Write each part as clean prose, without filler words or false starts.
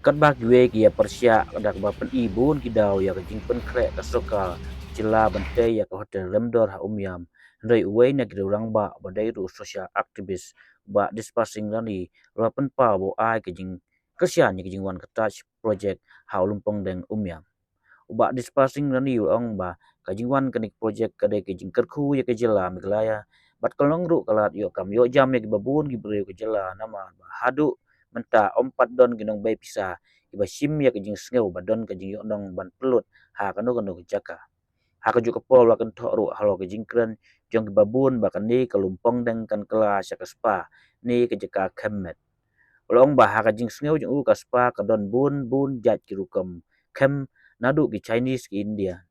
Kat ba giwe ki ya persya dak ba pen ibun ki daw ya jing pen krek ka soka cila bante ya ka hotel lemdor ha umyam rei uwe na ki rang ba badai ru social activist ba dispersing rani ra pen pa bo ai ki jing kesya ni ki jing wan ka touch project ha lumpong deng umyam ba dispersing rani ong ba ka jing wan kanik project ka de ki jing kerku ya ke jela miklaya bat kalong ru kalat yo kam yo jam ya ki babun ki bre ke jela nama ba hadu menta ompat don ginong bay pisa iba sim ya kajing sngew badon kajing yo nong ban pelut ha kano jaka ha kaju pol wa kan ru halo kajing kren jong babun bakan ni kalumpong deng kan kelas ya spa ni kajaka kemet long ba ha kajing sngew jong u ka spa kadon bun jat kirukam kem nadu ki Chinese ki India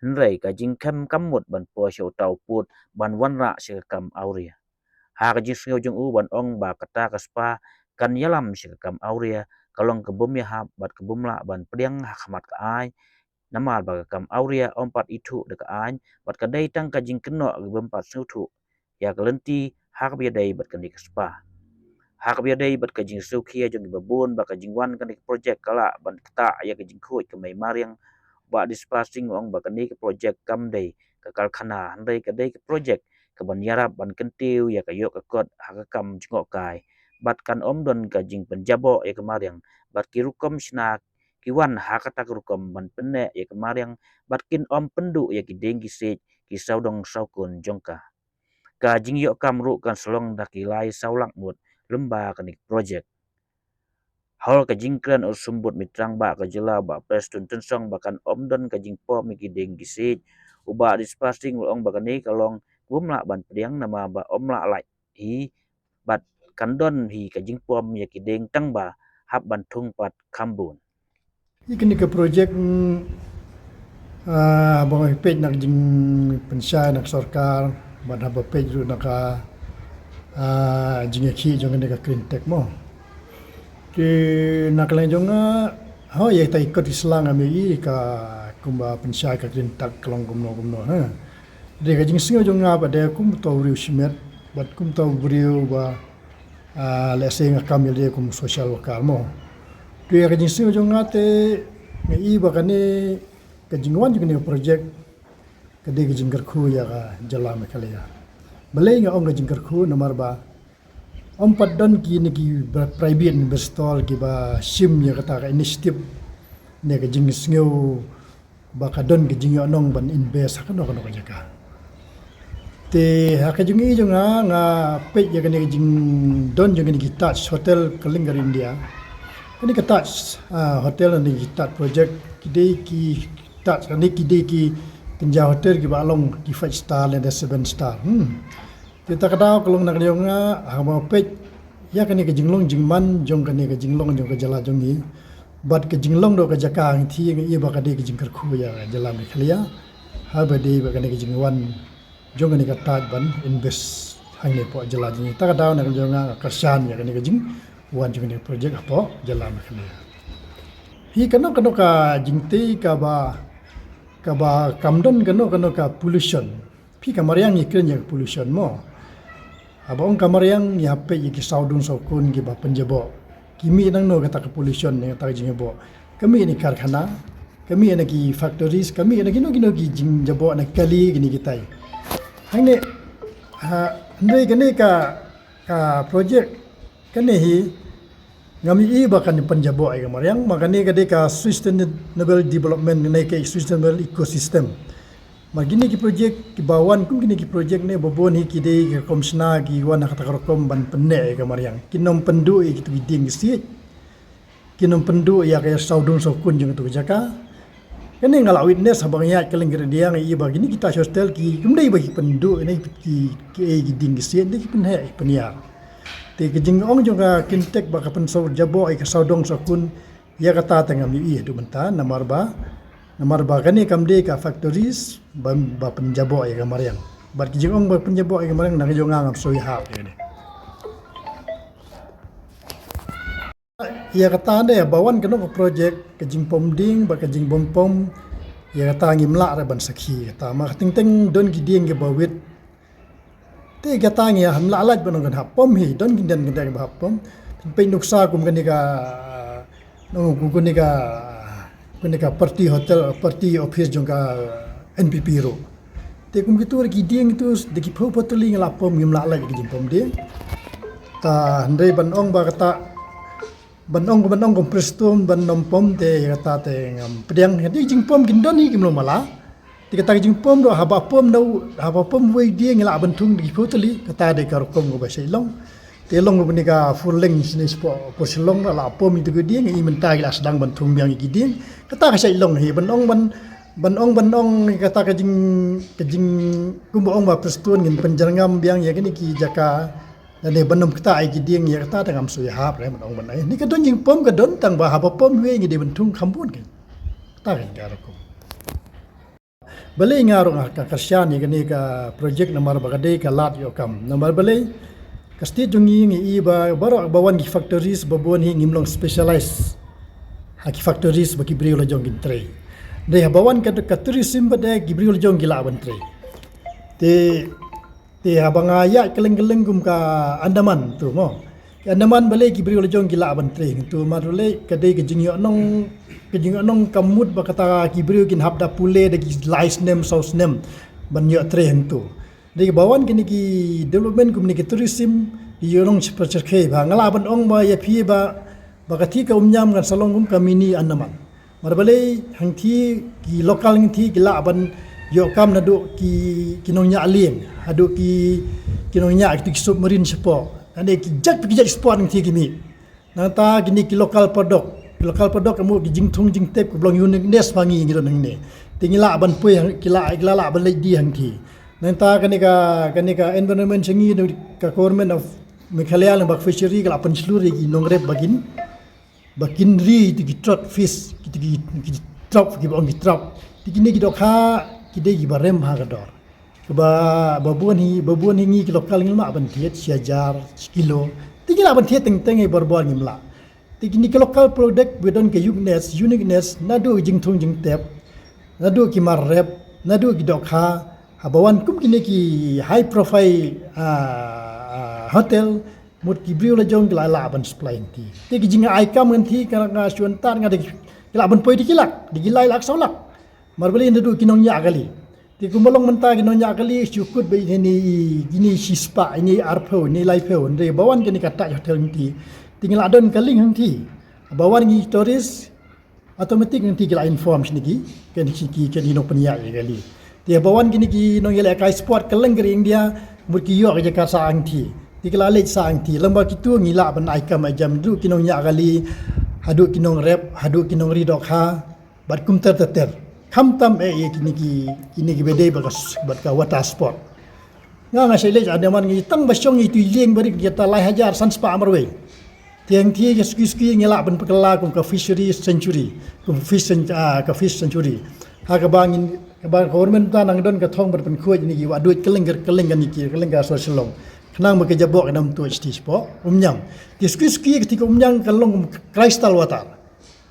nrei kajing kem kamut ban po show tau put ban wanra se kam auria ha kajing sngew jong u ban ong ba kata ka spa kan yalam se kam auria kalong kebum ya hab bat kebum la ban priang hakmat ka ai namal ba kam auria ompat itu de ka ai bat ka dai tang ka jing keno gebem pat sutu ya kalenti hak bia dai bat kan di spa hak bia dai bat ka jing sukia jong babun ba ka jing wan kan di project kala ban kata ya ka jing khoi ka mai mariang ba dispasing ong ba kan di project kam dai ka kalkhana handai ka dai project ka ban yarap ban kentiu ya ka yok ka kot ha ka kam jingok kai bat kan om don ka jing penjabo ya kemarin bat kirukom sna kiwan ha kata kirukom ban penne ya kemarin bat kin om pendu ya ki deng ki se ki saudong saukun jongka ka jing yok kam ru kan selong da ki lai saulang mut lemba kanik project hol ka jing kran o sumbut mitrang ba ka jela ba pres tun tun song bakan om don ka jing po mi ki deng ki se uba dispasing ong bakani kalong bumla ban priang nama ba omla lai hi bat kandon hi ka jingpom ya kideng tang ba hab bantung pat kambun Ini ke projek abang pej nak jing pensya nak sarkar ban haba pej ru nak jing ki jong ne ka krintek mo. Ke nak lain jong ho ye ta ikut islang ame i ka kumba pensya ka krintek kelong gumno ha. De ka jing singo jong ba de kum to riu simet bat kum to riu ba le sing kam ye kum social lokal mo. Ke ka jing singo jong te ngai ba kane kajingwan juga ni projek kade kajingkar khu ya ka jala me kale ya balai nga ong kajingkar khu nomor ba om paddan ki ni ki private investor ki ba sim ya kata ka initiative ne kajing sngew ba kadon kajing nong ban invest ka no ka jaka te ha kajing i nga pe ya kane kajing don juga ni ki touch hotel kalingar India ini ka touch hotel ni ki touch project kide ki tak ni kide ki penja hotel ki balong ki 5 star dan 7 star kita kada kalau nak liong ha pej ya kan ke jinglong jingman jong kan ke jinglong jong ke jala jong ni bat ke jinglong do ke jaka thi ngi ba ka de ke jingkar khu ya jala me khlia ha ba de ba kan ke jingwan jong kan ke taj ban invest hang ne po jala jing ta kada nak liong kersan ya kan ke jing wan jong ni project apa jala me khlia hi kano ka jingte ka ba kamdon kano ka pollution pi kamariang ikren ya pollution mo abang kamariang ya pe ki saudun sokun ki ba penjabo kimi nang no kata ka pollution ne ta jingbo kami ni karkhana kami ni ki factories kami ni gino ki jing jabo na kali gini kitai hangne ndai gane ka project kane hi ngami i bakan penjabo ay kamariang makani kade ka sustainable development ni ke sustainable ecosystem magini ki project ki bawan kum gini ki project ne bobon hi ki de ki komsna ki wana kata rokom ban penne ay kamariang kinom pendu i kitu ding si kinom pendu ya ka saudun so kun jeng tu jaka kene ngala witness abang ya keleng dia ngai i bagini kita hostel ki kumdai bagi pendu ini ki ding si ni ki penne peniar te kejing ong juga kintek ba kapan so jabo ai ka saudong sakun ya kata tengah mi i du menta namar ba kani kamde ka factories ba penjabo ai ka mariang ba kejing ong ba penjabo ai ka mariang na jo ngam so ha ni ya kata ande bawan kano project kejing pomding ba kejing bompom ya kata ngimla ra ban sakhi kata ma ting don giding ge bawit te gatang ya hamla alaj banong kan hapom hi don gindan gindan ba hapom pe nuksa kum kan ka no kunika party hotel party office jongka NPP ro te kum gitu lagi dieng itu deki pau patuli ngelapom ngimla lagi ke jimpom dia ta ndai banong ba kata banong kom prestum banom pom te kata te ngam pedang jadi jimpom gindon ni kimlo mala te kata jimpom do haba pom wei dia ngela bentung deki pau tuli kata de karokom go ba silong te long go nika full length sini po silong la pom itu dia ngi menta gila sedang bentung yang iki dia kata ka silong hi banong kata kajing kumbaong ba prestun ngin penjarngam biang ya kini ki jaka dan banom kita ai gidieng ya kata tangam suya hap re banong banai ni kadon jing pom kadon tang ba haba pom we ngi de bentung kambun ke ta kan garako bale ngarong ka kasyan ni kini ka project nomor bagade ka lat yo kam nomor bale kasti jungi ngi iba baro bawan ki factories babon hi ngimlong specialized haki factories baki brio la jongin tray de habawan ka tourism bade gibriul jong gila bantre te habanga ya keleng-keleng gum ka Andaman tu mo Andaman bale gibriul jong gila bantre tu marule kadai ke jingyo nong kamut ba kata gibriul kin habda pule de lice name sauce name banyo tre tu de bawan kini ki development gum ni ki tourism yonong percerke ba ngala ban ong ba ya phi ba bakati ka umnyam ngan salong gum ka mini Andaman marbale hangti ki lokal ngti gila ban yo kam nadu ki kinongnya alien hadu ki kinongnya ki submarine sepo ande ki jat sport ngti kimi nata gini ki lokal podok kamu ki jingthung jingtep ko blong yun nes pangi ngido nang ne tingila ban pui kila la ban le di hangti nanta kanika environment sengi ka government of Meghalaya lang bak fishery kala pan sluri ki nongrep bakin ri ti trot fish ki trap ki bong ki trap ti kini ki dokha ki de ki barem ha gador ba babuan hi ki lokal ngilma ban tiet siajar kilo ti kila ban tiet teng e borbor ngimla ti kini ki lokal product bedon ke uniqueness nadu jingthung jingtep nadu ki marrep nadu ki dokha habawan kum kini ki high profile hotel mut ki brio la jong la ban supply ti te ki jinga ai kam nganti karanga suantar ngade kila ban poi dikilak digilai lak solak marbali ndu kinong nya kali ti kumolong menta kinong nya kali syukut be ini gini sispa ini arpo ni laipo ndre bawan kini kata hotel nti tinggal adon kaling nti bawan ni tourist automatic nti kila inform snigi ken siki ken ino penya kali ti bawan kini ki nong yele kai sport kaleng gering dia mut ki yo ke Jakarta angti tikala lej sang ti lamba kitu ngila ban aikam ajam du kinong nya kali hadu kinong rep hadu kinong ridok ha bat kum ter kham tam kini ki bede bagas bat ka water sport nga sai lej Andaman ngi tang basong itu leng bari kita lai hajar sans pa amarwe tiang ti ke ski ngila ban pekala kum ka fishery century kum fish century ha ka bangin ka bang government ta nang don ka thong bar pen khuaj ni ki wa duit keleng kan ni ki keleng ga so selong kenang bekerja bok dalam tu stis po umnyang diskusi ketika umnyang kalong kristal watar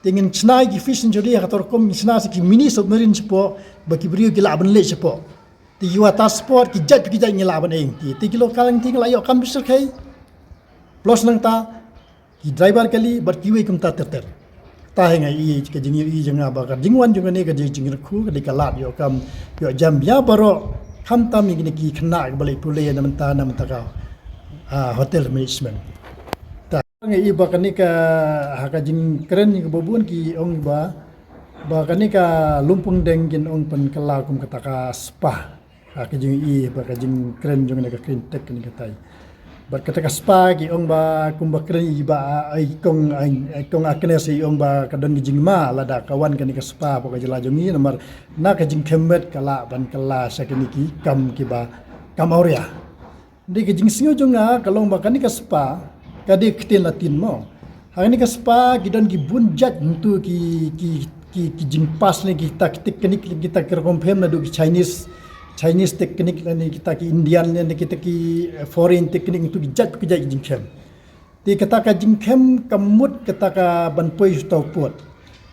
dengan snai ki fish century kator kom snai ki mini submarine sepo bagi brio gila ban le sepo ti watar sport ki jat ngila ban eng ti kilo kalang ting layo kam bisir kai plus nang ta ki driver kali bar kiwe kum ta ter ta henga i ke jingir i janga bakar jingwan juga ne ke jingir khu ke dikalat yo kam yo jam ya baro kham tam ni ki khna balai pule na menta ka hotel management ta ngai iba kanika haka jing keren ni babun ki ong ba kani ka lumpung dengkin ong pen kala kum kataka spa haka jing i ba ka jing keren jong ne ka clean tech ni katai ba kataka spa ki ong ba kum ba keren i ba ai kong akne si ong ba kadon jing ma lada kawan kani ka spa ba ka jela jong i nomor na ka jing kemet kala ban kala sakini ki kam auria di ke jing singo jonga kalong ba kani ka spa kadi ktil latin mo hani ka spa gidon ki bunjat untuk ki jing pas ni kita teknik kita kerkompem na do ki Chinese teknik ni kita ki Indian ni kita ki foreign teknik untuk jat ki jing kem di kata ka jing kem kamut kata ka ban poi stopot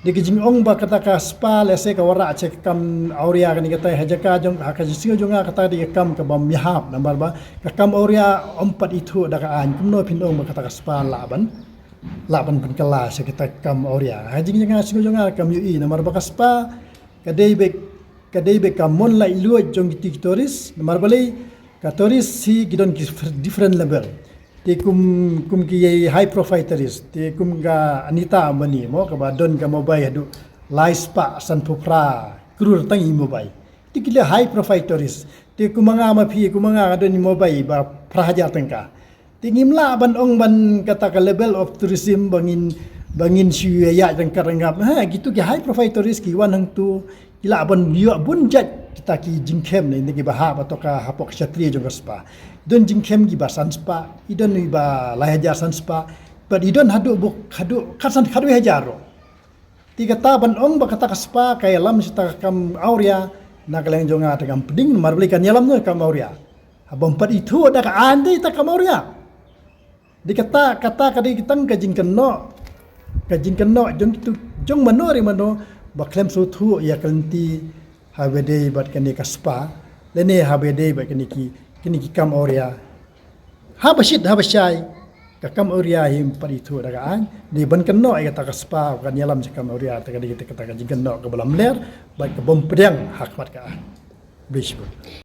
di ke jing ong ba kata ka spa lese ka wara cek kam auria ni kata hajaka jong ka singo jonga kata di kam ka bam mihap nambar ba ka kam auria ompat itu da ka an kumno pin ong ba kata ka spa laban laban kelas kita kam auria hajing jangan singo kam UI nomor bakaspa kadai be kamon la ilu jong tiktoris nomor balai katoris si gidon ki different level ti kum ki high profile teris ti kum ga Anita mani mo ka badon ka mobile hadu laispa san pupra krur tangi mobile ti kila high profile teris ti kumanga mapi kumanga adon mobile ba prahaja tengka tingim la ban ong ban kata ka level of tourism bangin syuya dan karangap ha gitu ki high profile tourist ki wan hang tu ila ban biwa bunjat kita ki jingkem ni ki bahap atau ka hapok ksatria jong spa don jingkem ki basan spa idon ni ba lahaja san spa but idon hadu kasan hadu hajaro tiga ta ban ong ba kata ka spa kay lam sita kam auria na kaleng jonga ta kam peding marbelikan yalam no kam auria abang pat itu ada ka andai ta kam auria dikata kadi kitang kajing keno jong itu jong manori mano baklem sutu ya kalenti habede bat kani kaspa lene habede bat kani ki kam auria habasyai ka kam auria him paritu dagaan di ban keno ay kata kaspa kan yalam kam auria ta kadi kita kata kajing keno ke belam ler bat ke bom pedang hak mat ka bisbul